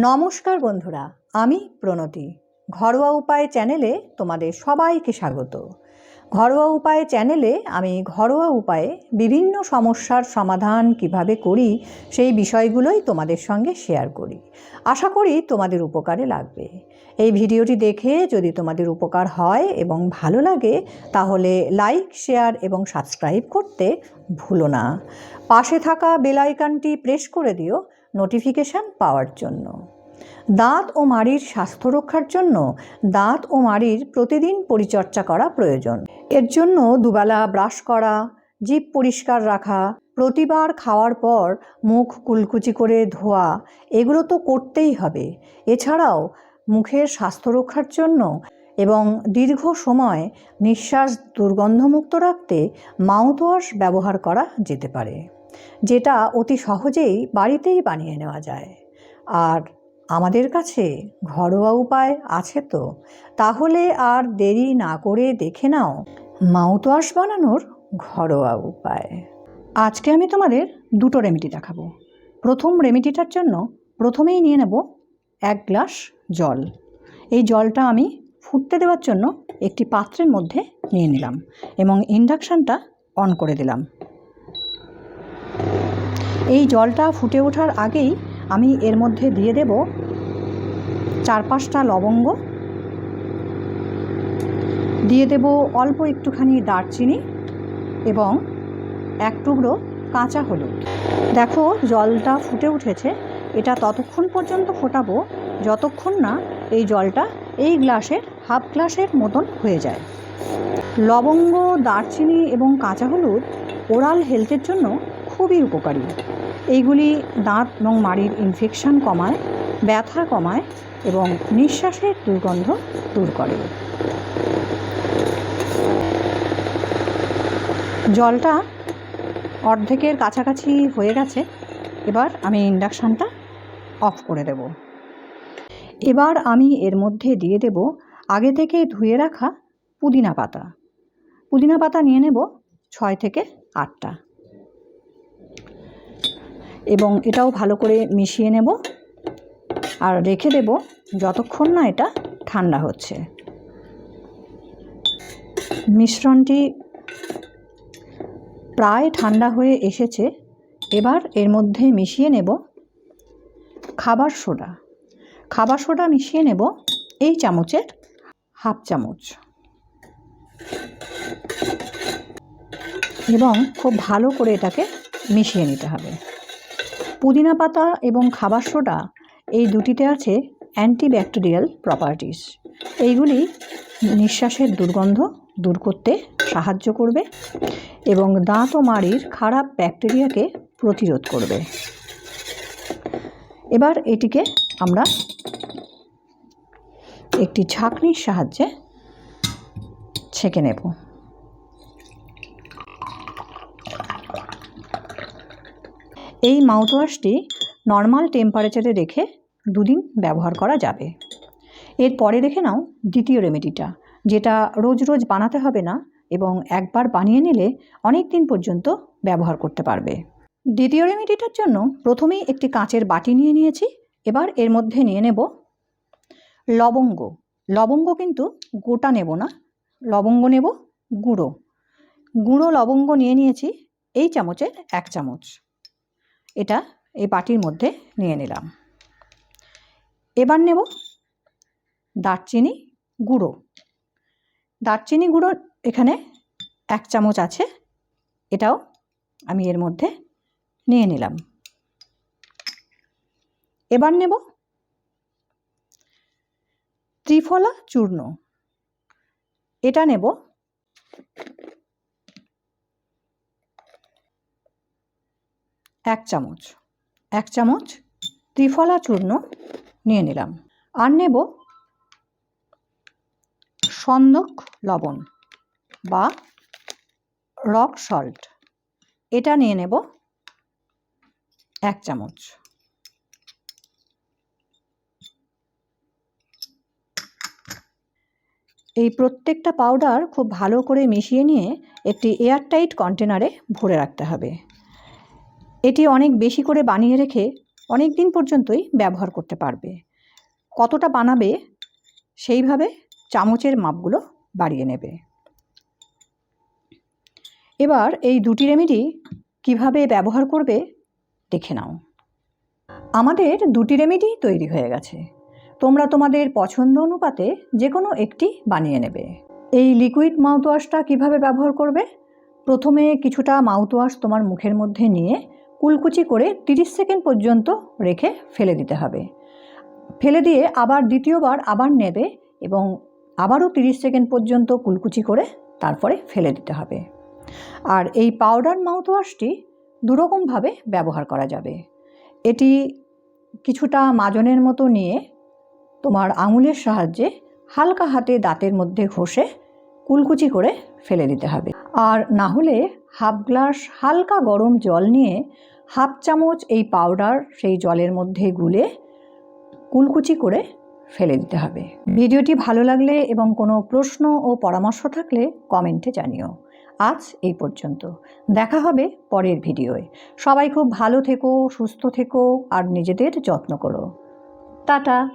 নমস্কার বন্ধুরা, আমি প্রণতি। ঘরোয়া উপায় চ্যানেলে তোমাদের সবাইকে স্বাগত। ঘরোয়া উপায় চ্যানেলে আমি ঘরোয়া উপায়ে বিভিন্ন সমস্যার সমাধান কিভাবে করি সেই বিষয়গুলোই তোমাদের সঙ্গে শেয়ার করি। আশা করি তোমাদের উপকারে লাগবে। এই ভিডিওটি দেখে যদি তোমাদের উপকার হয় এবং ভালো লাগে তাহলে লাইক, শেয়ার এবং সাবস্ক্রাইব করতে ভুলো না। পাশে থাকা বেল আইকনটি প্রেস করে দিও নোটিফিকেশান পাওয়ার জন্য। দাঁত ও মাড়ির স্বাস্থ্য রক্ষার জন্য দাঁত ও মাড়ির প্রতিদিন পরিচর্যা করা প্রয়োজন। এর জন্য দুবেলা ব্রাশ করা, জিভ পরিষ্কার রাখা, প্রতিবার খাওয়ার পর মুখ কুলকুচি করে ধোয়া, এগুলো তো করতেই হবে। এছাড়াও মুখের স্বাস্থ্য রক্ষার জন্য এবং দীর্ঘ সময় নিঃশ্বাস দুর্গন্ধমুক্ত রাখতে মাউথওয়াশ ব্যবহার করা যেতে পারে, যেটা অতি সহজেই বাড়িতেই বানিয়ে নেওয়া যায়। আর আমাদের কাছে ঘরোয়া উপায় আছে তো, তাহলে আর দেরি না করে দেখে নাও মাউথওয়াশ বানানোর ঘরোয়া উপায়। আজকে আমি তোমাদের দুটো রেমেডি দেখাবো। প্রথম রেমেডিটার জন্য প্রথমেই নিয়ে নেব 1 গ্লাস জল। এই জলটা আমি ফুটতে দেওয়ার জন্য একটি পাত্রের মধ্যে নিয়ে নিলাম এবং ইন্ডাকশানটা অন করে দিলাম। এই জলটা ফুটে ওঠার আগেই আমি এর মধ্যে দিয়ে দেব 4-5টা লবঙ্গ, দিয়ে দেব অল্প একটুখানি দারচিনি এবং 1 টুকরো কাঁচা হলুদ। দেখো জলটা ফুটে উঠেছে। এটা ততক্ষণ পর্যন্ত ফোটাবো যতক্ষণ না এই জলটা এই গ্লাসের হাফ গ্লাসের মতন হয়ে যায়। লবঙ্গ, দারচিনি এবং কাঁচা হলুদ ওরাল হেলথের জন্য খুবই উপকারী। এইগুলি দাঁত এবং মাড়ির ইনফেকশন কমায়, ব্যথা কমায় এবং নিঃশ্বাসের দুর্গন্ধ দূর করে। জলটা অর্ধেকের কাছাকাছি হয়ে গেছে। এবার আমি ইন্ডাকশানটা অফ করে দেব। এবার আমি এর মধ্যে দিয়ে দেব আগে থেকে ধুয়ে রাখা পুদিনা পাতা। পুদিনা পাতা নিয়ে নেব 6 থেকে 8টা এবং এটাও ভালো করে মিশিয়ে নেব আর রেখে দেব যতক্ষণ না এটা ঠান্ডা হচ্ছে। মিশ্রণটি প্রায় ঠান্ডা হয়ে এসেছে। এবার এর মধ্যে মিশিয়ে নেব খাবার সোডা। খাবার সোডা মিশিয়ে নেব এই চামচের হাফ চামচ এবং খুব ভালো করে এটাকে মিশিয়ে নিতে হবে। পুদিনা পাতা এবং খাবার সোডা এই দুটিতে আছে অ্যান্টিব্যাকটেরিয়াল প্রপার্টিস। এইগুলি নিঃশ্বাসের দুর্গন্ধ দূর করতে সাহায্য করবে এবং দাঁত ও মাড়ির খারাপ ব্যাকটেরিয়াকে প্রতিরোধ করবে। এবার এটিকে আমরা একটি ছাঁকনির সাহায্যে ছেঁকে নেব। এই মাউথওয়াশটি নর্মাল টেম্পারেচারে রেখে 2 দিন ব্যবহার করা যাবে। এরপরে দেখে নাও দ্বিতীয় রেমেডিটা, যেটা রোজ রোজ বানাতে হবে না এবং একবার বানিয়ে নিলে অনেক দিন পর্যন্ত ব্যবহার করতে পারবে। দ্বিতীয় রেমেডিটার জন্য প্রথমেই একটি কাঁচের বাটি নিয়ে নিয়েছি। এবার এর মধ্যে নিয়ে নেব লবঙ্গ। লবঙ্গ কিন্তু গোটা নেব না, লবঙ্গ নেব গুঁড়ো। গুঁড়ো লবঙ্গ নিয়েছি এই চামচের 1 চামচ। এটা এই বাটির মধ্যে নিয়ে নিলাম। এবার নেব দারচিনি গুঁড়ো। দারচিনি গুঁড়ো এখানে 1 চামচ আছে, এটাও আমি এর মধ্যে নিয়ে নিলাম। এবার নেব ত্রিফলা চূর্ণ। এটা নেব 1 চামচ। 1 চামচ ত্রিফলা চূর্ণ নিয়ে নিলাম। আর নেব সন্দক লবণ বা রক সল্ট। এটা নিয়ে নেব 1 চামচ। এই প্রত্যেকটা পাউডার খুব ভালো করে মিশিয়ে নিয়ে একটি এয়ারটাইট কন্টেনারে ভরে রাখতে হবে। এটি অনেক বেশি করে বানিয়ে রেখে অনেক দিন পর্যন্তই ব্যবহার করতে পারবে। কতটা বানাবে সেইভাবে চামচের মাপগুলো বাড়িয়ে নেবে। এবার এই দুটি রেমেডি কিভাবে ব্যবহার করবে দেখে নাও। আমাদের দুটি রেমেডি তৈরি হয়ে গেছে। তোমরা তোমাদের পছন্দ অনুপাতে যে কোনো একটি বানিয়ে নেবে। এই লিকুইড মাউথওয়াশটা কিভাবে ব্যবহার করবে? প্রথমে কিছুটা মাউথওয়াশ তোমার মুখের মধ্যে নিয়ে কুলকুচি করে 30 সেকেন্ড পর্যন্ত রেখে ফেলে দিতে হবে। ফেলে দিয়ে আবার দ্বিতীয়বার আবার নেবে এবং আবারও 30 সেকেন্ড পর্যন্ত কুলকুচি করে তারপরে ফেলে দিতে হবে। আর এই পাউডার মাউথওয়াশটি দুরকমভাবে ব্যবহার করা যাবে। এটি কিছুটা মাজনের মতো নিয়ে তোমার আঙুলের সাহায্যে হালকা হাতে দাঁতের মধ্যে ঘষে কুলকুচি করে ফেলে দিতে হবে। আর না হলে হাফ গ্লাস হালকা গরম জল নিয়ে হাফ চামচ এই পাউডার সেই জলের মধ্যে গুলে কুলকুচি করে ফেলে দিতে হবে। ভিডিওটি ভালো লাগলে এবং কোনো প্রশ্ন ও পরামর্শ থাকলে কমেন্টে জানিও। আজ এই পর্যন্ত, দেখা হবে পরের ভিডিওয়। সবাই খুব ভালো থেকো, সুস্থ থেকো আর নিজেদের যত্ন করো। টাটা।